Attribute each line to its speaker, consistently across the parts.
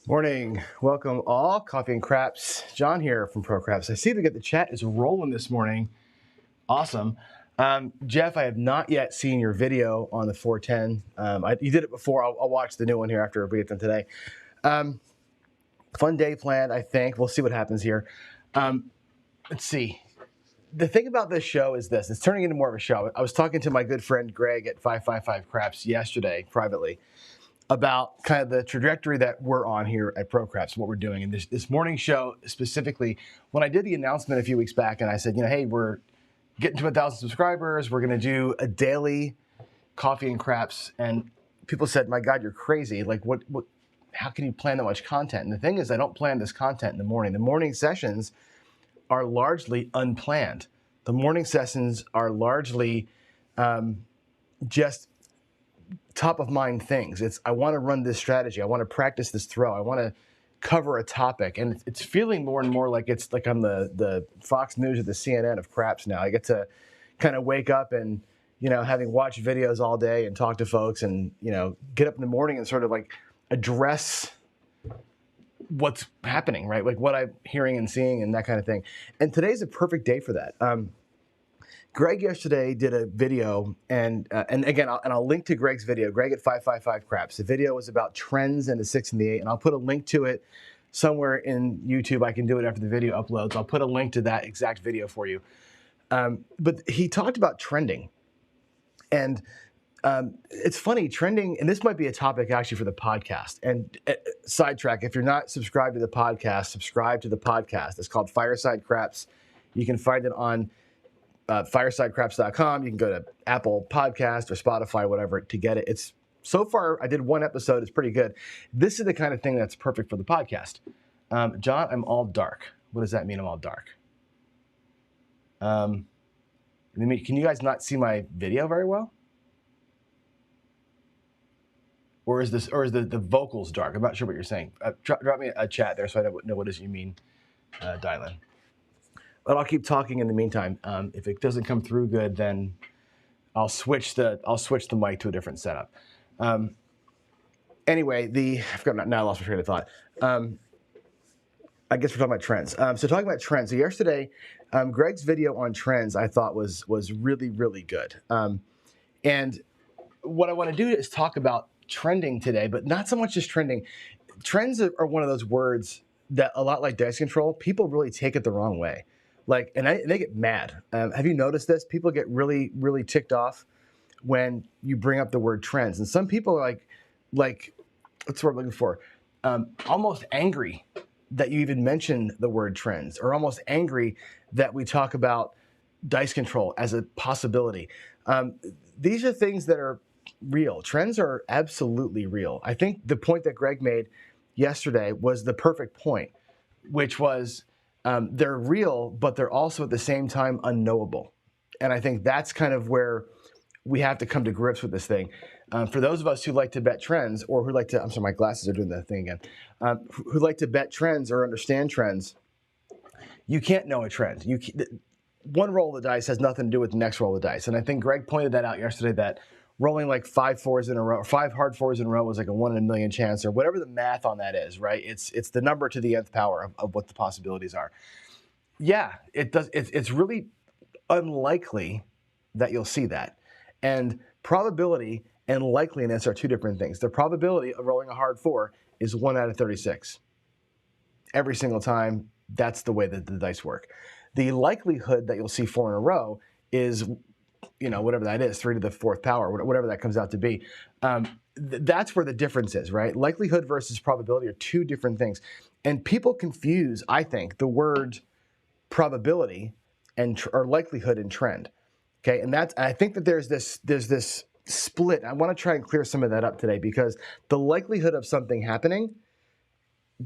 Speaker 1: Morning. Welcome all. Coffee and Craps. John here from Pro Craps. I see that the chat is rolling this morning. Awesome. Jeff, I have not yet seen your video on the 410. You did it before. I'll watch the new one here after we get done today. Fun day planned, I think. We'll see what happens here. Let's see. The thing about this show is this. It's turning into more of a show. I was talking to my good friend Greg at 555 Craps yesterday privately about kind of the trajectory that we're on here at Pro Craps, what we're doing. And this morning show specifically, when I did the announcement a few weeks back and I said, hey, we're getting to 1,000 subscribers. We're going to do a daily coffee and craps. And people said, my God, you're crazy. Like, how can you plan that much content? And the thing is, I don't plan this content in the morning. The morning sessions are largely unplanned. The morning sessions are largely just top of mind things. I want to run this strategy. I want to practice this throw. I want to cover a topic. And it's feeling more and more like it's like I'm the Fox News or the CNN of craps now. I get to kind of wake up and, having watched videos all day and talk to folks and, get up in the morning and sort of like address what's happening, right? Like what I'm hearing and seeing and that kind of thing. And today's a perfect day for that. Greg yesterday did a video, and again, I'll link to Greg's video, Greg at 555 Craps. The video was about trends in the 6 and the 8, and I'll put a link to it somewhere in YouTube. I can do it after the video uploads. I'll put a link to that exact video for you. But he talked about trending, and it's funny, trending, and this might be a topic actually for the podcast. And sidetrack, if you're not subscribed to the podcast, subscribe to the podcast. It's called Fireside Craps. You can find it on firesidecraps.com. You can go to Apple Podcast or Spotify, whatever, to get it. So far, I did one episode. It's pretty good. This is the kind of thing that's perfect for the podcast. John, I'm all dark. What does that mean, I'm all dark? Can you guys not see my video very well? Or is the vocals dark? I'm not sure what you're saying. Drop me a chat there so I know what it is you mean, dial in. But I'll keep talking in the meantime. If it doesn't come through good, then I'll switch the mic to a different setup. Anyway, now I lost my train of thought. I guess we're talking about trends. So talking about trends. So yesterday, Greg's video on trends I thought was really, really good. And what I want to do is talk about trending today, but not so much just trending. Trends are one of those words that, a lot like dice control, people really take it the wrong way. And they get mad. Have you noticed this? People get really, really ticked off when you bring up the word trends. And some people are like, what's the word I'm looking for? Almost angry that you even mention the word trends, or almost angry that we talk about dice control as a possibility. These are things that are real. Trends are absolutely real. I think the point that Greg made yesterday was the perfect point, which was, they're real, but they're also at the same time unknowable. And I think that's kind of where we have to come to grips with this thing. For those of us who like to bet trends, or who like to, I'm sorry, my glasses are doing that thing again, who like to bet trends or understand trends, you can't know a trend. One roll of the dice has nothing to do with the next roll of the dice. And I think Greg pointed that out yesterday, that rolling like 5 fours in a row, or 5 hard fours in a row was like a 1 in a million chance, or whatever the math on that is, right? It's the number to the nth power of what the possibilities are. Yeah, it does. It's really unlikely that you'll see that. And probability and likeliness are two different things. The probability of rolling a hard 4 is 1 out of 36. Every single time, that's the way that the dice work. The likelihood that you'll see 4 in a row is, whatever that is, 3 to the 4th power, whatever that comes out to be. That's where the difference is, right? Likelihood versus probability are two different things. And people confuse, I think, the word probability or likelihood and trend. Okay, and I think that there's this split. I want to try and clear some of that up today, because the likelihood of something happening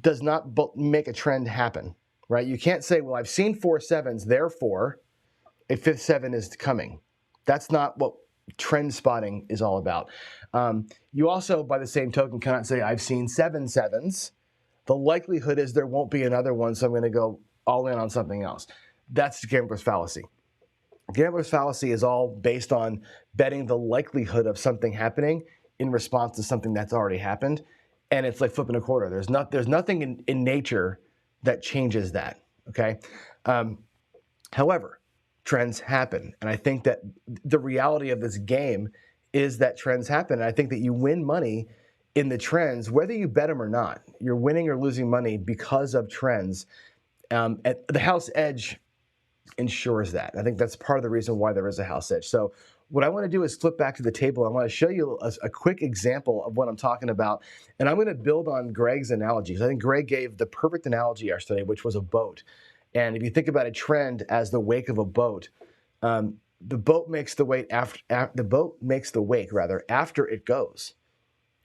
Speaker 1: does not make a trend happen, right? You can't say, well, I've seen 4 7s, therefore a 5th 7 is coming. That's not what trend spotting is all about. You also, by the same token, cannot say, I've seen 7 7s. The likelihood is there won't be another one, so I'm going to go all in on something else. That's the gambler's fallacy. Gambler's fallacy is all based on betting the likelihood of something happening in response to something that's already happened. and it's like flipping a quarter. There's nothing in nature that changes that. Okay. However, trends happen, and I think that the reality of this game is that trends happen. And I think that you win money in the trends, whether you bet them or not. You're winning or losing money because of trends. And the house edge ensures that. I think that's part of the reason why there is a house edge. So what I want to do is flip back to the table. I want to show you a quick example of what I'm talking about. And I'm going to build on Greg's analogies. I think Greg gave the perfect analogy yesterday, which was a boat. And if you think about a trend as the wake of a boat, the boat makes the wake after it goes.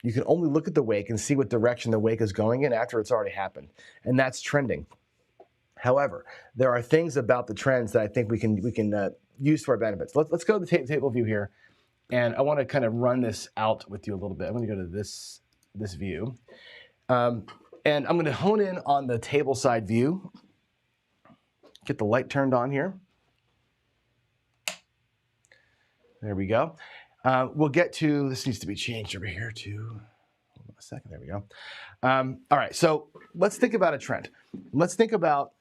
Speaker 1: You can only look at the wake and see what direction the wake is going in after it's already happened. And that's trending. However, there are things about the trends that I think we can use to our benefits. Let's go to the table view here. And I want to kind of run this out with you a little bit. I'm going to go to this view. And I'm going to hone in on the table side view. Get the light turned on here. There we go. We'll get to, this needs to be changed over here to, hold on a second, there we go. All right, so let's think about a trend. Let's think about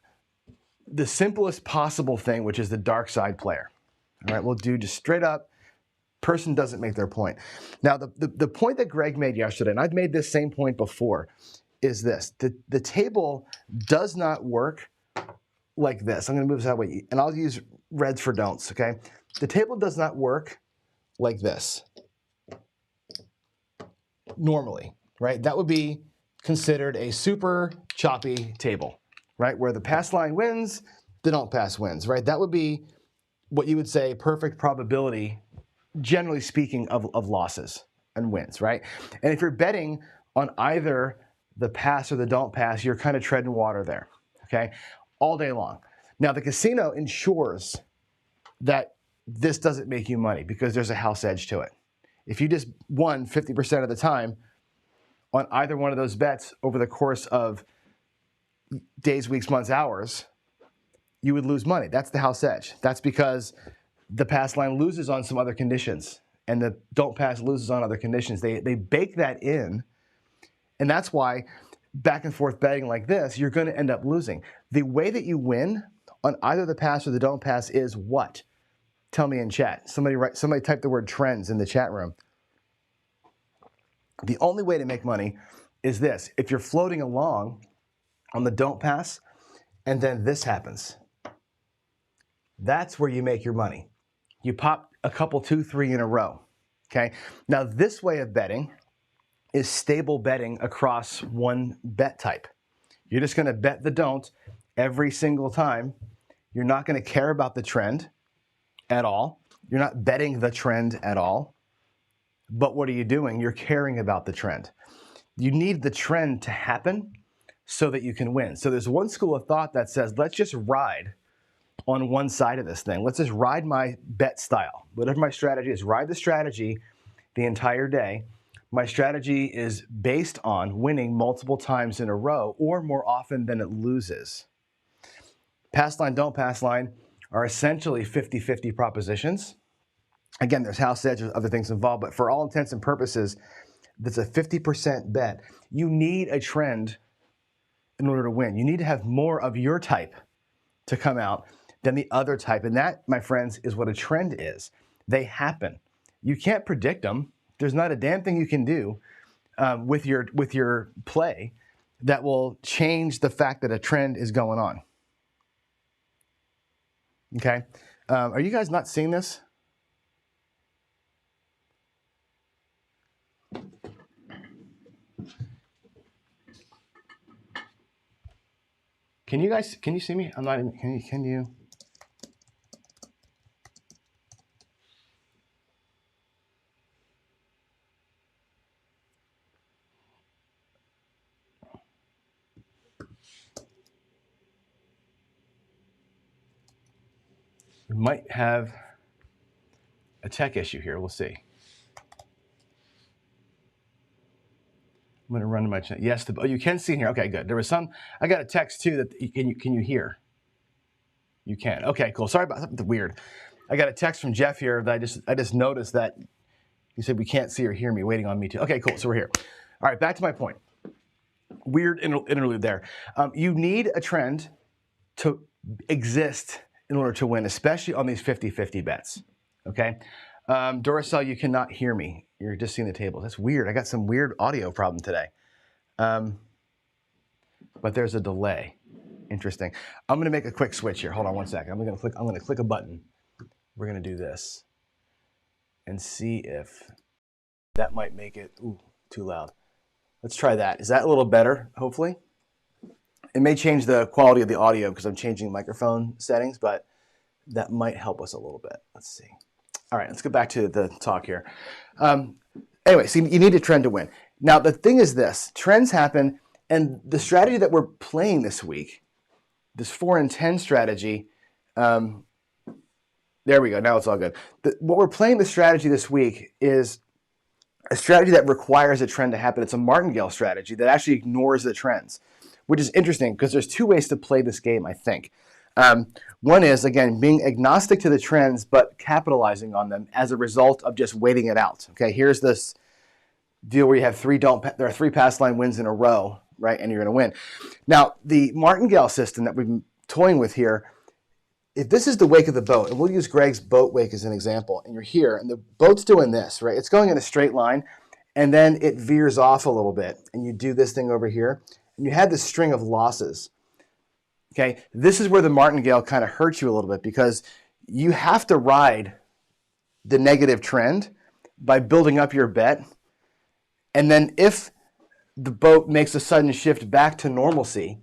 Speaker 1: the simplest possible thing, which is the dark side player. All right, we'll do just straight up, person doesn't make their point. Now, the point that Greg made yesterday, and I've made this same point before, is this. The table does not work like this. I'm going to move this that way, and I'll use reds for don'ts, okay? The table does not work like this normally, right? That would be considered a super choppy table, right? Where the pass line wins, the don't pass wins, right? That would be what you would say perfect probability, generally speaking, of losses and wins, right? And if you're betting on either the pass or the don't pass, you're kind of treading water there, okay? All day long. Now, the casino ensures that this doesn't make you money because there's a house edge to it. If you just won 50% of the time on either one of those bets over the course of days, weeks, months, hours, you would lose money. That's the house edge. That's because the pass line loses on some other conditions and the don't pass loses on other conditions. They bake that in, and that's why back and forth betting like this, you're going to end up losing. The way that you win on either the pass or the don't pass is what? Tell me in chat. Somebody type the word trends in the chat room. The only way to make money is this. If you're floating along on the don't pass and then this happens, that's where you make your money. You pop a couple, 2, 3 in a row, okay? Now this way of betting is stable betting across one bet type. You're just going to bet the don't every single time. You're not going to care about the trend at all. You're not betting the trend at all. But what are you doing? You're caring about the trend. You need the trend to happen so that you can win. So there's one school of thought that says, let's just ride on one side of this thing. Let's just ride my bet style. Whatever my strategy is, ride the strategy the entire day. My strategy is based on winning multiple times in a row or more often than it loses. Pass line, don't pass line are essentially 50-50 propositions. Again, there's house edge, there's other things involved, but for all intents and purposes, that's a 50% bet. You need a trend in order to win. You need to have more of your type to come out than the other type. And that, my friends, is what a trend is. They happen. You can't predict them. There's not a damn thing you can do with your play that will change the fact that a trend is going on. Okay? Are you guys not seeing this? Can you see me? I'm not even, can you? We might have a tech issue here. We'll see. I'm going to run to my channel. Yes, oh, you can see here. Okay, good. There was some. I got a text too that can you hear? You can. Okay, cool. Sorry about something weird. I got a text from Jeff here that I just noticed that he said we can't see or hear me. Waiting on me too. Okay, cool. So we're here. All right, back to my point. weird interlude there. You need a trend to exist in order to win, especially on these 50-50 bets, okay? Duracell, you cannot hear me. You're just seeing the tables. That's weird. I got some weird audio problem today. But there's a delay. Interesting. I'm gonna make a quick switch here. Hold on one second. I'm gonna click a button. We're gonna do this and see if that might make it, ooh, too loud. Let's try that. Is that a little better, hopefully? It may change the quality of the audio because I'm changing microphone settings, but that might help us a little bit. Let's see. All right, let's get back to the talk here. Anyway, so you need a trend to win. Now, the thing is this, trends happen, and the strategy that we're playing this week, this 4 and 10 strategy, there we go, now it's all good. What we're playing the strategy this week is a strategy that requires a trend to happen. It's a Martingale strategy that actually ignores the trends, which is interesting because there's 2 ways to play this game, I think. One is, again, being agnostic to the trends, but capitalizing on them as a result of just waiting it out. Okay, here's this deal where you have there are 3 pass line wins in a row, right? And you're going to win. Now, the Martingale system that we've been toying with here, if this is the wake of the boat, and we'll use Greg's boat wake as an example, and you're here, and the boat's doing this, right? It's going in a straight line, and then it veers off a little bit, and you do this thing over here, and you had this string of losses. Okay, this is where the Martingale kind of hurts you a little bit because you have to ride the negative trend by building up your bet. And then if the boat makes a sudden shift back to normalcy,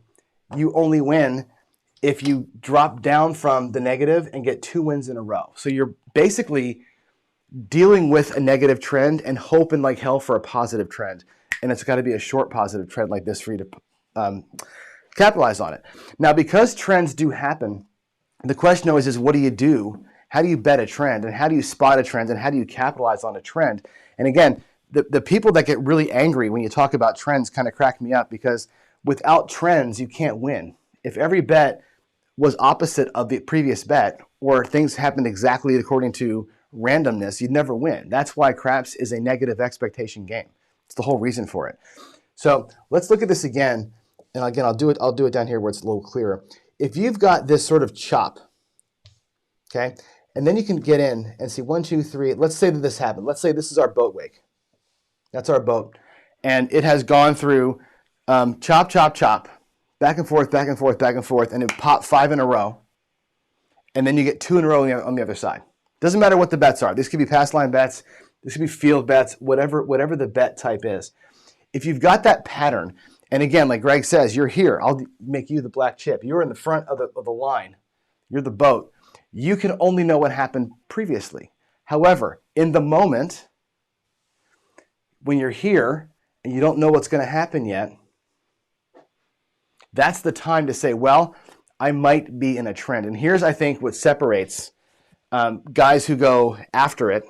Speaker 1: you only win if you drop down from the negative and get 2 wins in a row. So you're basically dealing with a negative trend and hoping like hell for a positive trend. And it's got to be a short positive trend like this for you to capitalize on it. Now, because trends do happen, the question always is, what do you do? How do you bet a trend? And how do you spot a trend? And how do you capitalize on a trend? And again, the people that get really angry when you talk about trends kind of crack me up because without trends, you can't win. If every bet was opposite of the previous bet or things happened exactly according to randomness, you'd never win. That's why craps is a negative expectation game. It's the whole reason for it. So let's look at this again. And again, I'll do it down here where it's a little clearer. If you've got this sort of chop, okay, and then you can get in and see 1, 2, 3. Let's say that this happened. Let's say this is our boat wake. That's our boat. And it has gone through chop, chop, chop, back and forth, back and forth, back and forth, and it popped 5 in a row. And then you get 2 in a row on the other side. Doesn't matter what the bets are. This could be pass line bets. This could be field bets, whatever the bet type is. If you've got that pattern, and again, like Greg says, you're here. I'll make you the black chip. You're in the front of the line. You're the boat. You can only know what happened previously. However, in the moment, when you're here and you don't know what's going to happen yet, that's the time to say, well, I might be in a trend. And here's, I think, what separates guys who go after it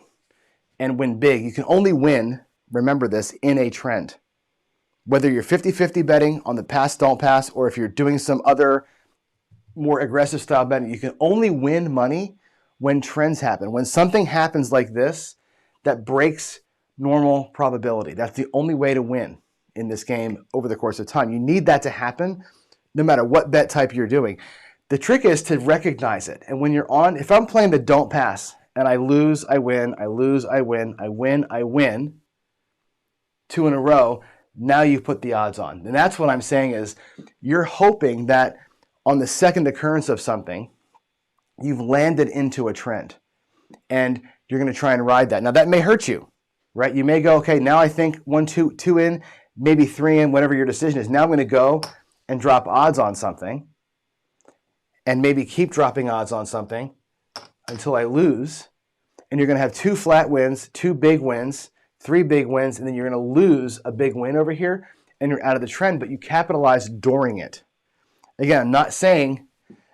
Speaker 1: and win big. You can only win, remember this, in a trend. Whether you're 50-50 betting on the pass, don't pass, or if you're doing some other more aggressive style betting, you can only win money when trends happen. When something happens like this that breaks normal probability. That's the only way to win in this game over the course of time. You need that to happen no matter what bet type you're doing. The trick is to recognize it. And when you're on, if I'm playing the don't pass and I lose, I win, I lose, I win, I win, I win, 2 in a row, now you put the odds on. And that's what I'm saying is you're hoping that on the second occurrence of something, you've landed into a trend and you're going to try and ride that. Now that may hurt you, right? You may go, okay, now I think 1, 2 in, maybe 3 in, whatever your decision is. Now I'm going to go and drop odds on something and maybe keep dropping odds on something until I lose. And you're going to have 2 flat wins, 2 big wins, 3 big wins, and then you're going to lose a big win over here and you're out of the trend, but you capitalize during it. Again, I'm not saying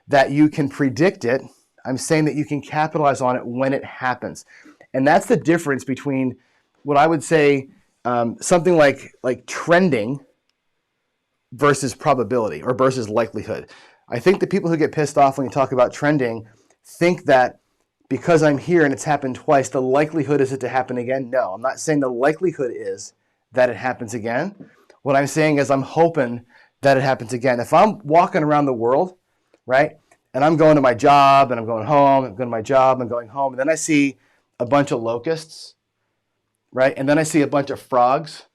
Speaker 1: that you can predict it. I'm saying that you can capitalize on it when it happens. And that's the difference between what I would say something like trending versus probability or versus likelihood. I think the people who get pissed off when you talk about trending think that because I'm here and it's happened twice, the likelihood is it to happen again. No, I'm not saying the likelihood is that it happens again. What I'm saying is I'm hoping that it happens again. If I'm walking around the world, right, and I'm going to my job and I'm going home, I'm going to my job, I'm going home, and then I see a bunch of locusts, right, and then I see a bunch of frogs.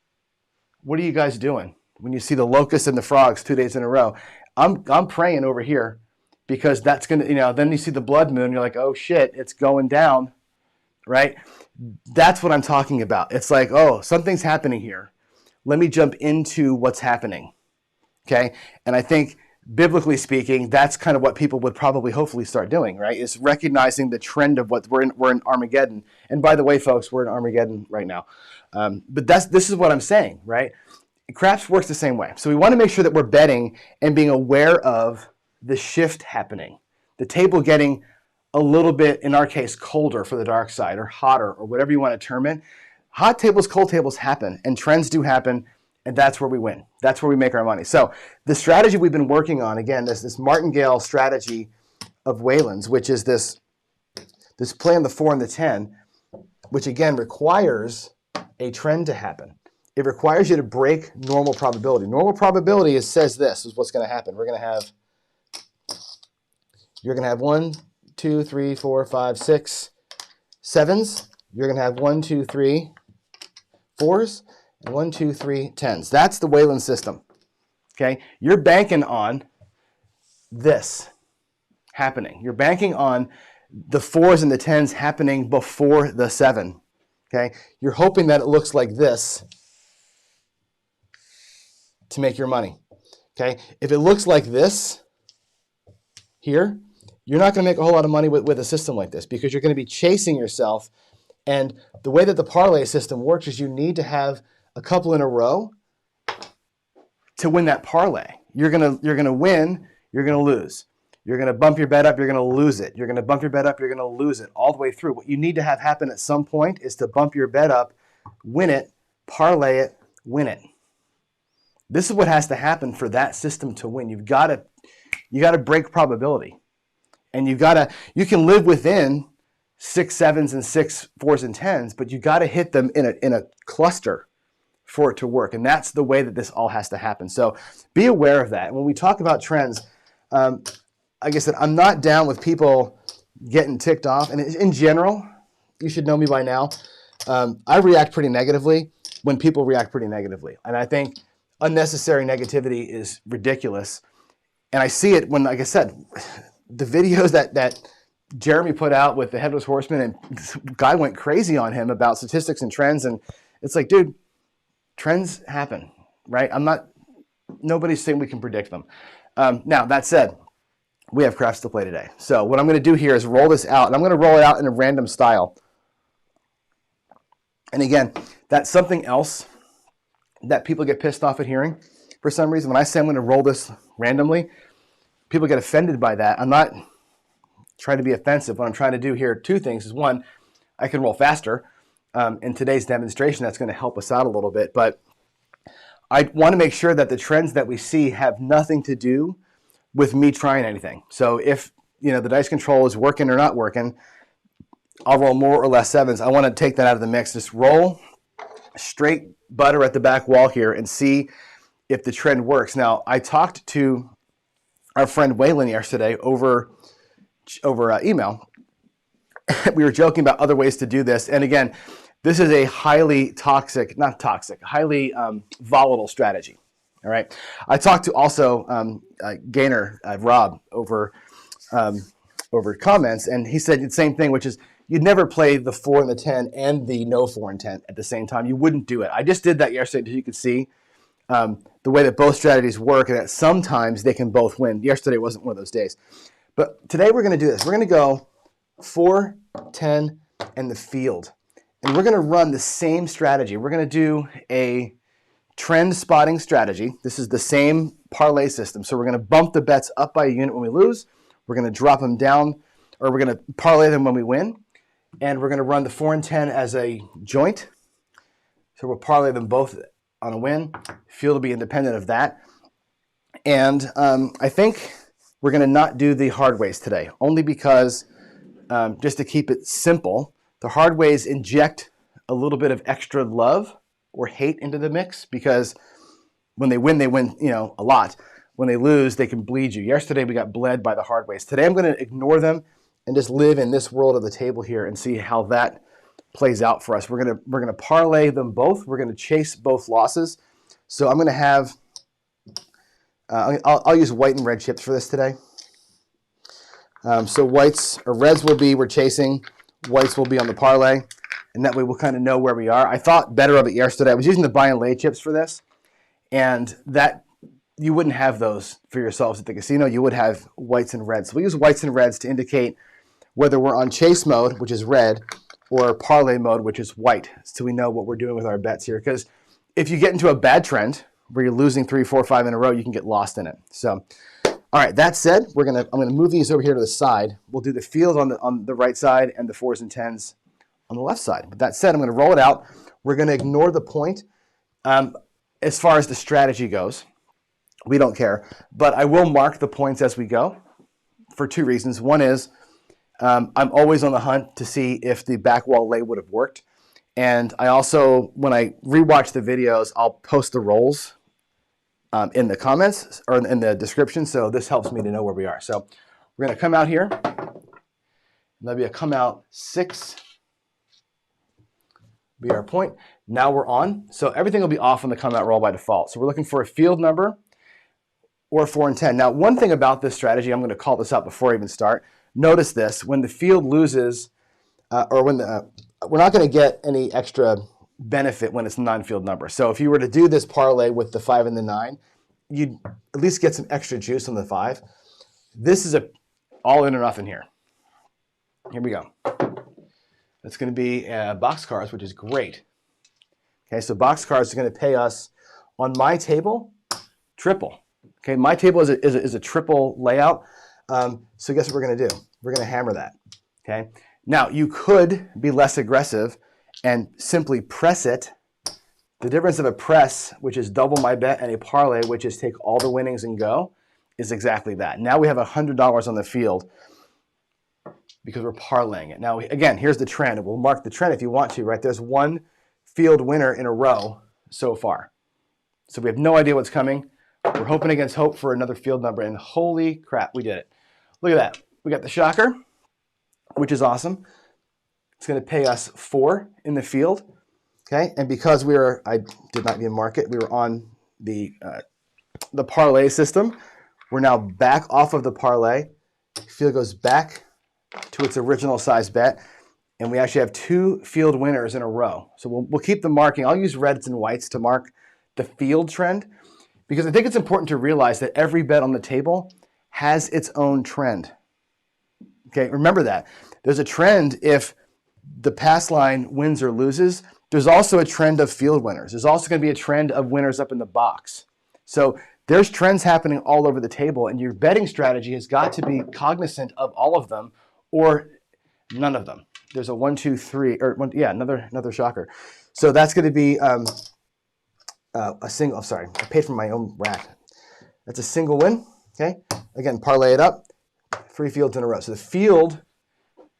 Speaker 1: What are you guys doing when you see the locusts and the frogs 2 days in a row? I'm praying over here because that's going to, then you see the blood moon, you're like, oh shit, it's going down, right? That's what I'm talking about. It's like, oh, something's happening here. Let me jump into what's happening, okay? And I think, biblically speaking, that's kind of what people would probably hopefully start doing, right? Is recognizing the trend of what we're in Armageddon. And by the way, folks, we're in Armageddon right now. But this is what I'm saying, right? Craps works the same way. So we want to make sure that we're betting and being aware of the shift happening, the table getting a little bit, in our case, colder for the dark side, or hotter, or whatever you want to term it. Hot tables, cold tables happen, and trends do happen, and that's where we win. That's where we make our money. So the strategy we've been working on, again, this Martingale strategy of Wayland's, which is this play on the 4 and the 10, which again requires a trend to happen. It requires you to break normal probability. Normal probability says this is what's going to happen. You're going to have 1, 2, 3, 4, 5, 6, 7s. You're going to have 1, 2, 3, 4s, and 1, 2, 3, 10s. That's the Wayland system. Okay? You're banking on this happening. You're banking on the 4s and the 10s happening before the 7. Okay? You're hoping that it looks like this to make your money. Okay? If it looks like this here, you're not going to make a whole lot of money with a system like this because you're going to be chasing yourself. And the way that the parlay system works is you need to have a couple in a row to win that parlay. You're gonna win, you're gonna lose. You're gonna bump your bet up, you're gonna lose it. You're gonna bump your bet up, you're gonna lose it all the way through. What you need to have happen at some point is to bump your bet up, win it, parlay it, win it. This is what has to happen for that system to win. You gotta break probability. And you can live within 6 7s and 6 4s and 10s, but you got to hit them in a cluster for it to work. And that's the way that this all has to happen. So be aware of that. When we talk about trends, like I said, I'm not down with people getting ticked off. And in general, you should know me by now, I react pretty negatively when people react pretty negatively. And I think unnecessary negativity is ridiculous. And I see it when, like I said, the videos that Jeremy put out with the Headless Horseman, and this guy went crazy on him about statistics and trends. And it's like, dude, trends happen, right? Nobody's saying we can predict them. Now, that said, we have craps to play today. So what I'm going to do here is roll this out, and I'm going to roll it out in a random style. And again, that's something else that people get pissed off at hearing for some reason. When I say I'm going to roll this randomly, people get offended by that. I'm not trying to be offensive. What I'm trying to do here, two things is, one, I can roll faster. In today's demonstration, that's going to help us out a little bit. But I want to make sure that the trends that we see have nothing to do with me trying anything. So if the dice control is working or not working, I'll roll more or less 7s. I want to take that out of the mix. Just roll straight butter at the back wall here and see if the trend works. Now, I talked to our friend Wayland yesterday over email. We were joking about other ways to do this. And again, this is a highly highly volatile strategy. All right. I talked to also Gainer, Rob, over comments, and he said the same thing, which is you'd never play the 4 and the 10 and the no 4 and 10 at the same time. You wouldn't do it. I just did that yesterday so you could see the way that both strategies work, and that sometimes they can both win. Yesterday wasn't one of those days. But today we're going to do this. We're going to go 4, 10, and the field. And we're going to run the same strategy. We're going to do a trend spotting strategy. This is the same parlay system. So we're going to bump the bets up by a unit when we lose. We're going to drop them down, or we're going to parlay them when we win. And we're going to run the 4 and 10 as a joint. So we'll parlay them both on a win. Field will be independent of that. And I think we're going to not do the hard ways today, only because just to keep it simple, the hard ways inject a little bit of extra love or hate into the mix, because When they win, a lot. When they lose, they can bleed you. Yesterday, we got bled by the hard ways. Today, I'm going to ignore them and just live in this world of the table here and see how that plays out for us. We're gonna parlay them both. We're going to chase both losses. So I'm going to have, I'll use white and red chips for this today. So whites or reds will be, we're chasing. Whites will be on the parlay. And that way we'll kind of know where we are. I thought better of it yesterday. I was using the buy and lay chips for this. And that you wouldn't have those for yourselves at the casino. You would have whites and reds. So we use whites and reds to indicate whether we're on chase mode, which is red, or parlay mode, which is white. So we know what we're doing with our bets here. Because if you get into a bad trend where you're losing 3, 4, 5 in a row, you can get lost in it. So, all right, that said, I'm gonna move these over here to the side. We'll do the field on the right side and the 4s and 10s on the left side. But that said, I'm going to roll it out. We're going to ignore the point. As far as the strategy goes, we don't care. But I will mark the points as we go for 2 reasons. One is I'm always on the hunt to see if the back wall lay would have worked. And I also, when I rewatch the videos, I'll post the rolls in the comments or in the description. So this helps me to know where we are. So we're going to come out here. That'll be a come out 6. Be our point. Now we're on. So everything will be off on the come out roll by default. So we're looking for a field number or 4 and 10. Now, one thing about this strategy, I'm going to call this out before I even start. Notice this: when the field loses, or when we're not going to get any extra benefit when it's a non-field number. So if you were to do this parlay with the 5 and the 9, you'd at least get some extra juice on the 5. This is a all in or nothing here. Here we go. It's going to be boxcars, which is great. Okay, so boxcars are going to pay us on my table triple. Okay, my table is a triple layout. So guess what we're going to do? We're going to hammer that. Okay. Now you could be less aggressive and simply press it. The difference of a press, which is double my bet, and a parlay, which is take all the winnings and go, is exactly that. Now we have $100 on the field because we're parlaying it. Now, again, here's the trend. We'll mark the trend if you want to, right? There's one field winner in a row so far. So we have no idea what's coming. We're hoping against hope for another field number, and holy crap, we did it. Look at that. We got the shocker, which is awesome. It's going to pay us 4 in the field, okay? And because I did not even mark it, we were on the parlay system. We're now back off of the parlay. Field goes back to its original size bet, and we actually have 2 field winners in a row. So we'll keep the marking. I'll use reds and whites to mark the field trend, because I think it's important to realize that every bet on the table has its own trend. Okay, remember that. There's a trend if the pass line wins or loses. There's also a trend of field winners. There's also going to be a trend of winners up in the box. So there's trends happening all over the table, and your betting strategy has got to be cognizant of all of them or none of them. There's a 1, 2, 3, or one, yeah, another shocker. So that's going to be a single. Sorry, I paid for my own rack. That's a single win. Okay. Again, parlay it up. 3 fields in a row. So the field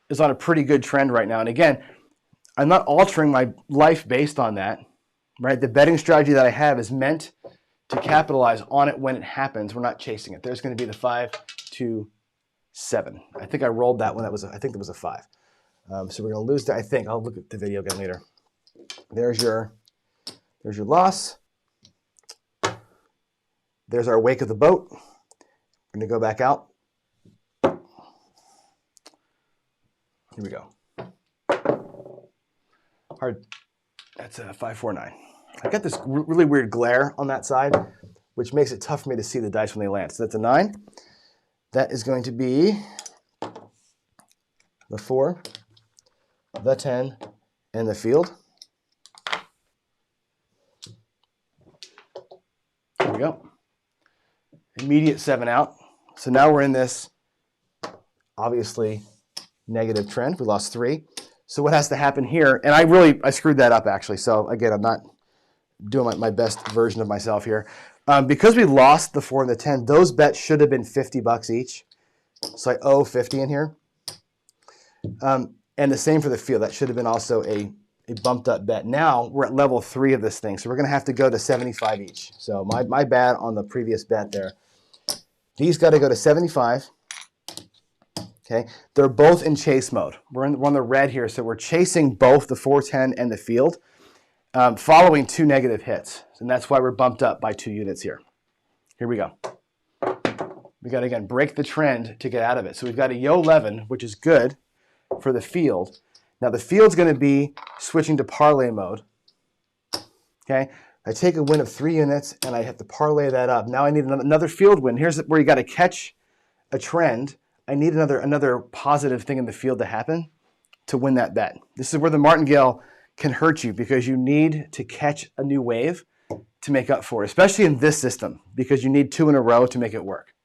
Speaker 1: is on a pretty good trend right now. And again, I'm not altering my life based on that. Right. The betting strategy that I have is meant to capitalize on it when it happens. We're not chasing it. There's going to be the 5, 2, 7. I think I rolled that one. I think it was a 5. So we're going to lose that. I think I'll look at the video again later. There's your loss. There's our wake of the boat. We're going to go back out. Here we go. Hard. That's a 549. I got this really weird glare on that side, which makes it tough for me to see the dice when they land. So that's a 9. That is going to be the 4, the 10, and the field. There we go. Immediate 7 out. So now we're in this, obviously, negative trend. We lost 3. So what has to happen here? And I screwed that up, actually. So again, I'm not doing my best version of myself here. Because we lost the 4 and the 10, those bets should have been $50 each. So I owe 50 in here. And the same for the field. That should have been also a a bumped up bet. Now we're at level 3 of this thing, so we're going to have to go to 75 each. So my bad on the previous bet there. These got to go to 75. Okay, they're both in chase mode. We're on the red here, so we're chasing both the 410 and the field, following 2 negative hits, and that's why we're bumped up by 2 units here. Here we go. We got to, again, break the trend to get out of it. So we've got a Yo 11, which is good for the field. Now the field's going to be switching to parlay mode. Okay, I take a win of 3 units and I have to parlay that up. Now I need another field win. Here's where you got to catch a trend. I need another positive thing in the field to happen to win that bet. This is where the Martingale can hurt you, because you need to catch a new wave to make up for it, especially in this system, because you need 2 in a row to make it work.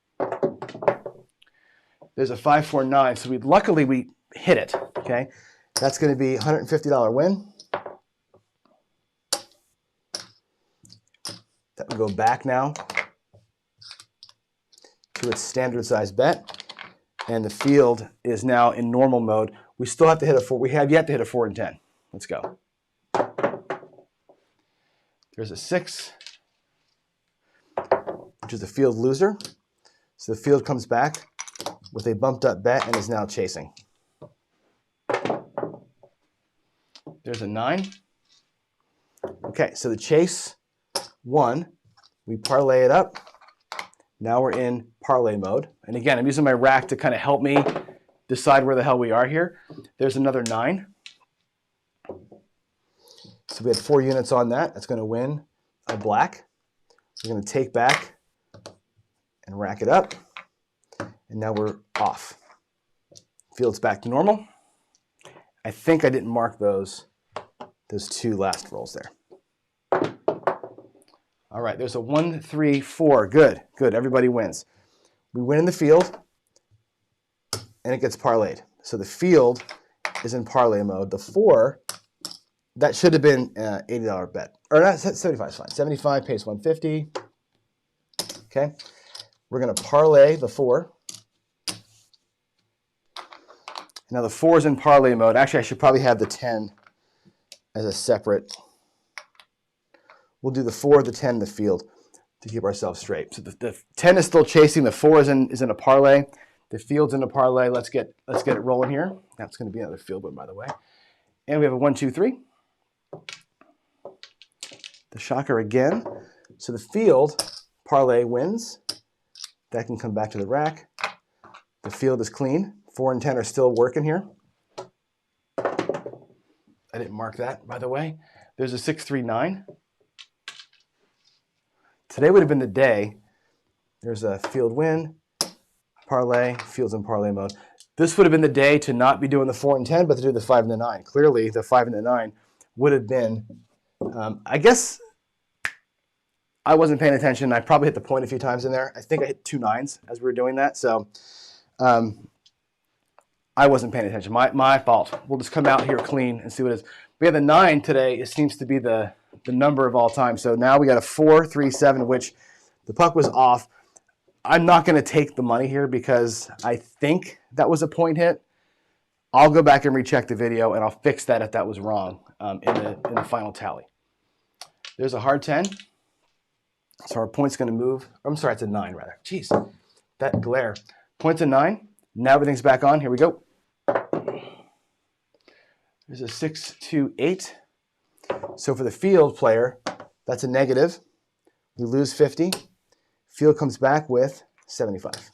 Speaker 1: There's a 549, so luckily we hit it. Okay, that's going to be a $150 win. That will go back now to its standard size bet. And the field is now in normal mode. We still have to hit a 4. We have yet to hit a 4 and 10. Let's go. There's a 6, which is the field loser. So the field comes back with a bumped up bet and is now chasing. There's a 9. Okay, so the chase won. We parlay it up. Now we're in parlay mode. And again, I'm using my rack to kind of help me decide where the hell we are here. There's another 9. So we had 4 units on that. That's going to win a black. We're going to take back and rack it up. And now we're off. Field's back to normal. I think I didn't mark those 2 last rolls there. All right, there's a 1, 3, 4. Good, good. Everybody wins. We win in the field, and it gets parlayed. So the field is in parlay mode. The 4, that should have been an $80 bet. Or not, 75 is fine. 75 pays 150. Okay, we're going to parlay the 4. Now the 4 is in parlay mode. Actually, I should probably have the 10 as a separate. We'll do the 4, the 10, the field to keep ourselves straight. So the 10 is still chasing. The 4 is in a parlay. The field's in a parlay. Let's get it rolling here. That's going to be another field win, by the way. And we have a 1, 2, 3. The shocker again. So the field parlay wins. That can come back to the rack. The field is clean. 4 and 10 are still working here. I didn't mark that, by the way. There's a 6, 3, 9. Today would have been the day. There's a field win, parlay, field's in parlay mode. This would have been the day to not be doing the 4 and 10, but to do the 5 and the 9. Clearly, the 5 and the 9 would have been, I guess I wasn't paying attention. I probably hit the point a few times in there. I think I hit 2 9s as we were doing that. So I wasn't paying attention. My fault. We'll just come out here clean and see what it is. We have the 9 today. It seems to be the number of all time. So now we got a 4, 3, 7, which the puck was off. I'm not going to take the money here because I think that was a point hit. I'll go back and recheck the video and I'll fix that if that was wrong in the final tally. There's a hard 10. So our point's going to move. I'm sorry, it's a 9 rather. Jeez, that glare. Point's a 9. Now everything's back on. Here we go. There's a 6, 2, 8. So for the field player, that's a negative. We lose 50. Field comes back with 75.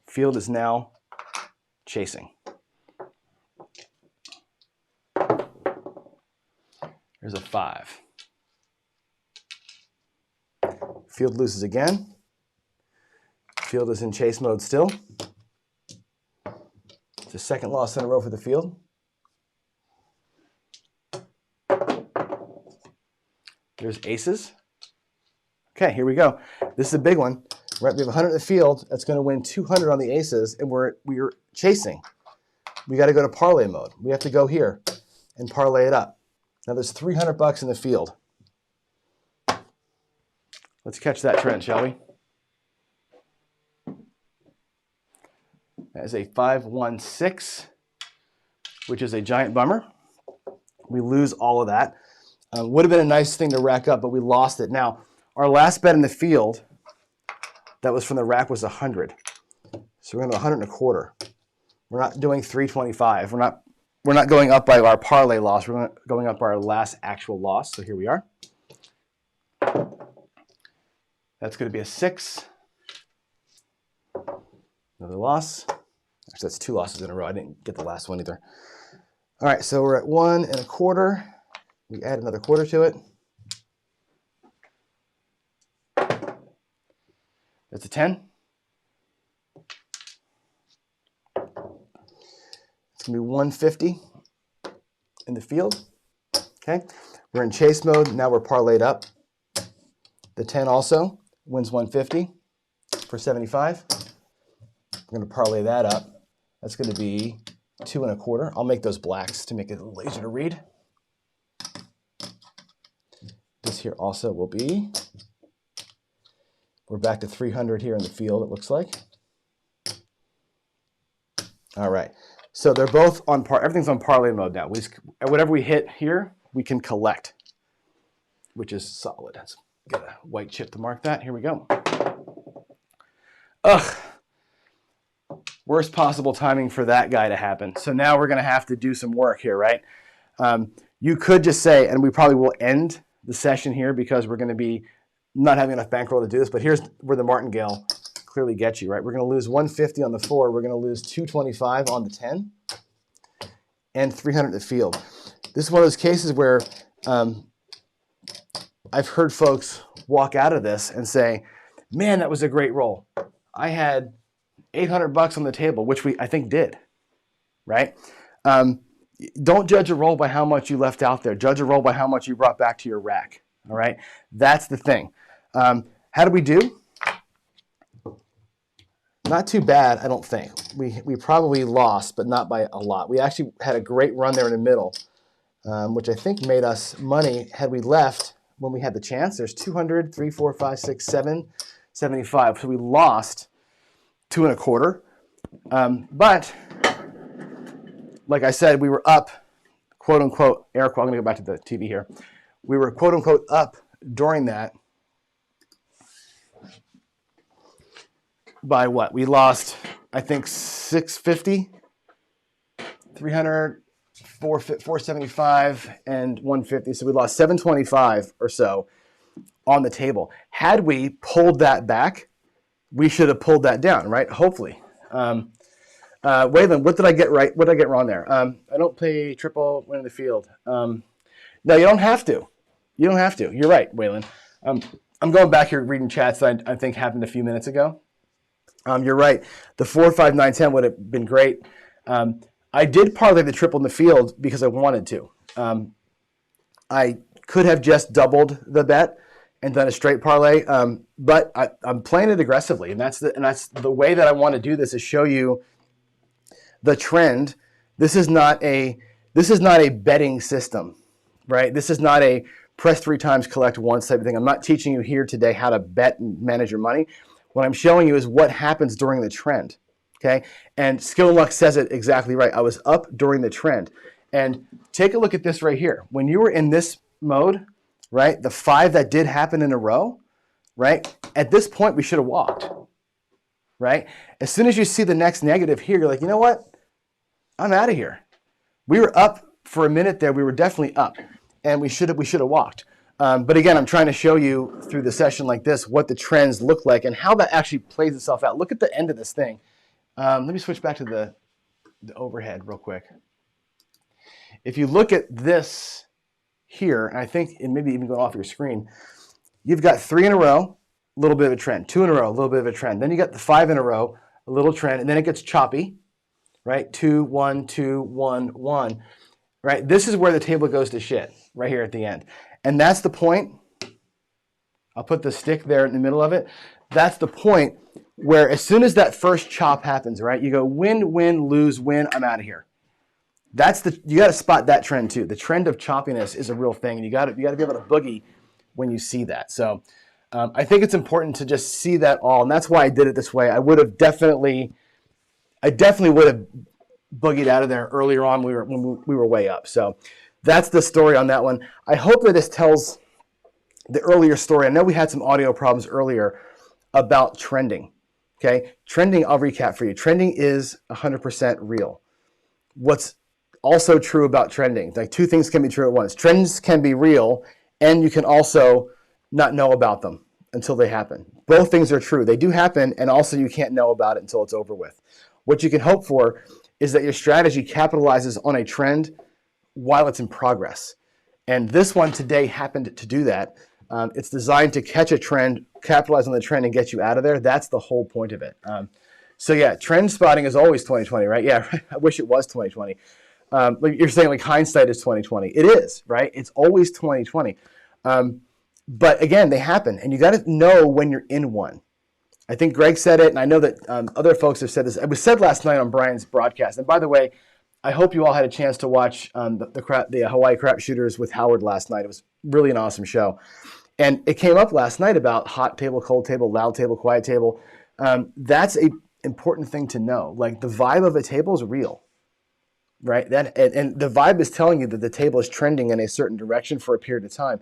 Speaker 1: Field is now chasing. There's a 5. Field loses again. Field is in chase mode still. It's the second loss in a row for the field. There's aces. Okay, here we go. This is a big one. Right, we have 100 in the field. That's going to win 200 on the aces, and we're chasing. We got to go to parlay mode. We have to go here and parlay it up. Now there's $300 in the field. Let's catch that trend, shall we? That is a 5-1-6, which is a giant bummer. We lose all of that. Would have been a nice thing to rack up, but we lost it. Now, our last bet in the field that was from the rack was 100. So we're going to 100 and a quarter. We're not doing 325. We're not going up by our parlay loss. We're going up by our last actual loss. So here we are. That's going to be a 6. Another loss. Actually, that's 2 losses in a row. I didn't get the last one either. All right, so we're at 1 and a quarter. We add another quarter to it. That's a 10. It's going to be 150 in the field. Okay, we're in chase mode. Now we're parlayed up. The 10 also wins 150 for 75. We're going to parlay that up. That's going to be 2 and a quarter. I'll make those blacks to make it a little easier to read. This here also will be, we're back to 300 here in the field, it looks like. All right, so they're both on everything's on parlay mode now. Whatever we hit here, we can collect, which is solid. Let's get a white chip to mark that. Here we go. Ugh. Worst possible timing for that guy to happen. So now we're going to have to do some work here, right? You could just say, and we probably will end the session here because we're going to be not having enough bankroll to do this, but here's where the Martingale clearly gets you, right? We're going to lose 150 on the 4. We're going to lose 225 on the 10 and 300 in the field. This is one of those cases where I've heard folks walk out of this and say, man, that was a great roll. I had $800 on the table, which I think did, right? Don't judge a roll by how much you left out there. Judge a roll by how much you brought back to your rack, all right? That's the thing. How did we do? Not too bad, I don't think. We probably lost, but not by a lot. We actually had a great run there in the middle, which I think made us money had we left when we had the chance. There's 200, 3, 4, 5, 6, 7, 75. So we lost 2 and a quarter. But like I said, we were up, quote unquote, air quote, I'm going to go back to the TV here. We were quote unquote up during that by what? We lost, I think, 650, 300, 475, and 150. So we lost 725 or so on the table. Had we pulled that back, we should have pulled that down, right? Hopefully. Waylon, what did I get right? What did I get wrong there? I don't play triple win in the field. No, you don't have to. You don't have to. You're right, Waylon. I'm going back here reading chats that I think happened a few minutes ago. You're right. The 4, 5, 9, 10 would have been great. I did parlay the triple in the field because I wanted to. I could have just doubled the bet and done a straight parlay, but I'm playing it aggressively, and that's the way that I want to do this is show you the trend. This is not a betting system, right? This is not a press 3 times, collect once type of thing. I'm not teaching you here today how to bet and manage your money. What I'm showing you is what happens during the trend, okay? And Skill and Luck says it exactly right. I was up during the trend. And take a look at this right here. When you were in this mode, right, the 5 that did happen in a row, right, at this point we should have walked, right? As soon as you see the next negative here, you're like, you know what? I'm out of here. We were up for a minute there. We were definitely up, and we should have walked. But again, I'm trying to show you through the session like this what the trends look like and how that actually plays itself out. Look at the end of this thing. Let me switch back to the overhead real quick. If you look at this here, and I think it maybe even going off your screen, you've got 3 in a row, a little bit of a trend. 2 in a row, a little bit of a trend. Then you got the 5 in a row, a little trend, and then it gets choppy, right? 2, 1, 2, 1, 1, right? This is where the table goes to shit, right here at the end. And that's the point. I'll put the stick there in the middle of it. That's the point where as soon as that first chop happens, right, you go win, win, lose, win, I'm out of here. You got to spot that trend too. The trend of choppiness is a real thing, and you got to be able to boogie when you see that. So I think it's important to just see that all, and that's why I did it this way. I definitely would have boogied out of there earlier on when we were way up. So that's the story on that one. I hope that this tells the earlier story. I know we had some audio problems earlier about trending. Okay, trending, I'll recap for you. Trending is 100% real. What's also true about trending, like two things can be true at once. Trends can be real, and you can also not know about them until they happen. Both things are true. They do happen, and also you can't know about it until it's over with. What you can hope for is that your strategy capitalizes on a trend while it's in progress. And this one today happened to do that. It's designed to catch a trend, capitalize on the trend, and get you out of there. That's the whole point of it. So yeah, trend spotting is always 2020, right? Yeah, I wish it was 2020. Like you're saying, like hindsight is 2020. It is, right? It's always 2020. But again, they happen, and you got to know when you're in one. I think Greg said it, and I know that other folks have said this. It was said last night on Brian's broadcast. And by the way, I hope you all had a chance to watch the Hawaii Crap Shooters with Howard last night. It was really an awesome show. And it came up last night about hot table, cold table, loud table, quiet table. That's an important thing to know. Like the vibe of a table is real, right? And the vibe is telling you that the table is trending in a certain direction for a period of time.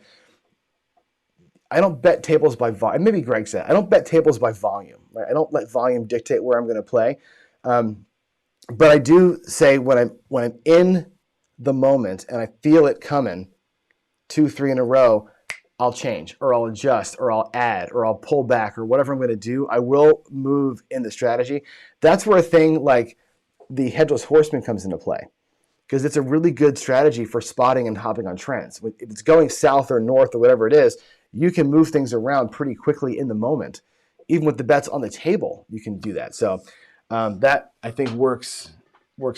Speaker 1: I don't bet tables by volume. Maybe Greg said, I don't bet tables by volume, right? I don't let volume dictate where I'm going to play. But I do say when I'm in the moment and I feel it coming 2, 3 in a row, I'll change or I'll adjust or I'll add or I'll pull back or whatever I'm going to do. I will move in the strategy. That's where a thing like the Headless Horseman comes into play, because it's a really good strategy for spotting and hopping on trends. If it's going south or north or whatever it is, you can move things around pretty quickly in the moment. Even with the bets on the table, you can do that. So that I think works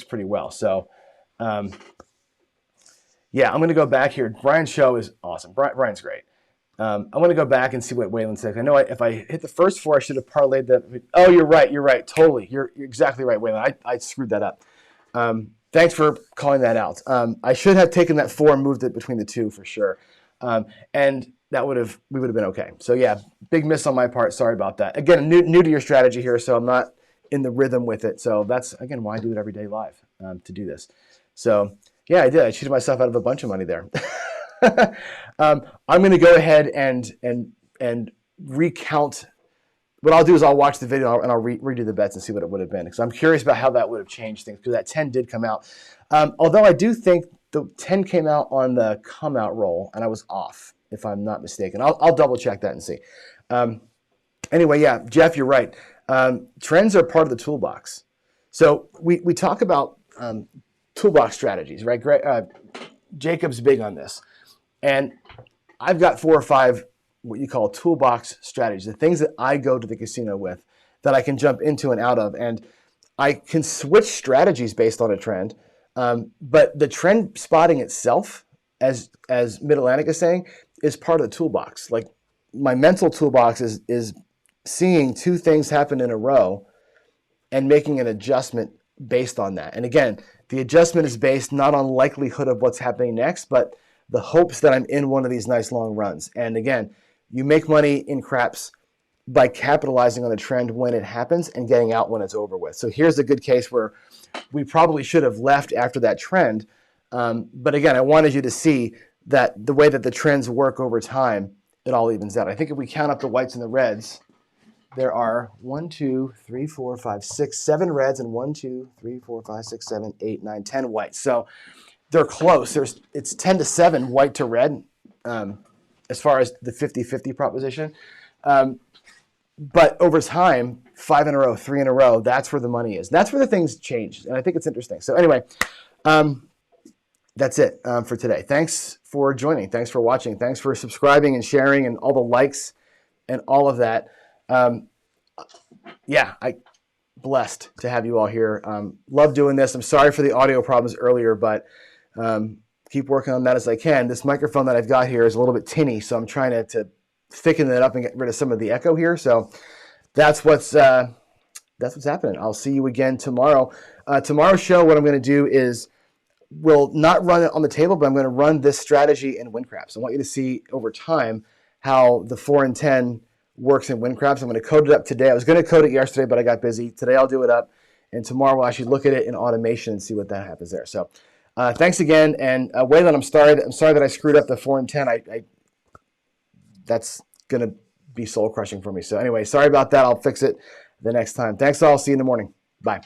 Speaker 1: pretty well. So yeah, I'm going to go back here. Brian's show is awesome. Brian's great. I'm going to go back and see what Waylon said. I know if I hit the first 4, I should have parlayed that. Oh, you're right. You're right. Totally. You're exactly right, Waylon. I screwed that up. Thanks for calling that out. I should have taken that 4 and moved it between the 2 for sure. And we would have been okay. So yeah, big miss on my part. Sorry about that. Again, new to your strategy here, so I'm not in the rhythm with it. So that's, again, why I do it every day live, to do this. So yeah, I did. I cheated myself out of a bunch of money there. I'm going to go ahead and recount. What I'll do is I'll watch the video and I'll redo the bets and see what it would have been, because I'm curious about how that would have changed things, because that 10 did come out. Although I do think the 10 came out on the come out roll and I was off, if I'm not mistaken. I'll double check that and see. Anyway, yeah, Jeff, you're right. Trends are part of the toolbox. So we talk about toolbox strategies, right? Jacob's big on this. And I've got 4 or 5 what you call toolbox strategies, the things that I go to the casino with that I can jump into and out of. And I can switch strategies based on a trend. But the trend spotting itself, as Mid-Atlantic is saying, is part of the toolbox. Like my mental toolbox is seeing 2 things happen in a row and making an adjustment based on that. And again, the adjustment is based not on likelihood of what's happening next, but the hopes that I'm in one of these nice long runs. And again, you make money in craps by capitalizing on the trend when it happens and getting out when it's over with. So here's a good case where we probably should have left after that trend. But again, I wanted you to see that the way that the trends work over time, it all evens out. I think if we count up the whites and the reds, there are 1, 2, 3, 4, 5, 6, 7 reds and 1, 2, 3, 4, 5, 6, 7, 8, 9, 10 whites. So they're close. It's 10-7 white to red as far as the 50-50 proposition. But over time, 5 in a row, 3 in a row, that's where the money is. That's where the things change. And I think it's interesting. So anyway, that's it for today. Thanks for joining. Thanks for watching. Thanks for subscribing and sharing and all the likes and all of that. Yeah, I blessed to have you all here. Love doing this. I'm sorry for the audio problems earlier, but keep working on that as I can. This microphone that I've got here is a little bit tinny, so I'm trying to thicken it up and get rid of some of the echo here. So that's what's happening. I'll see you again tomorrow. Tomorrow's show, what I'm going to do is we'll not run it on the table, but I'm going to run this strategy in WinCraps. I want you to see over time how the 4 and 10 works in WinCraps. I'm going to code it up today. I was going to code it yesterday, but I got busy. Today I'll do it up, and tomorrow we'll actually look at it in automation and see what that happens there. So Thanks again, and Waylon, I'm sorry that I screwed up the 4 and 10. That's gonna be soul crushing for me. So anyway, sorry about that. I'll fix it the next time. Thanks all. See you in the morning. Bye.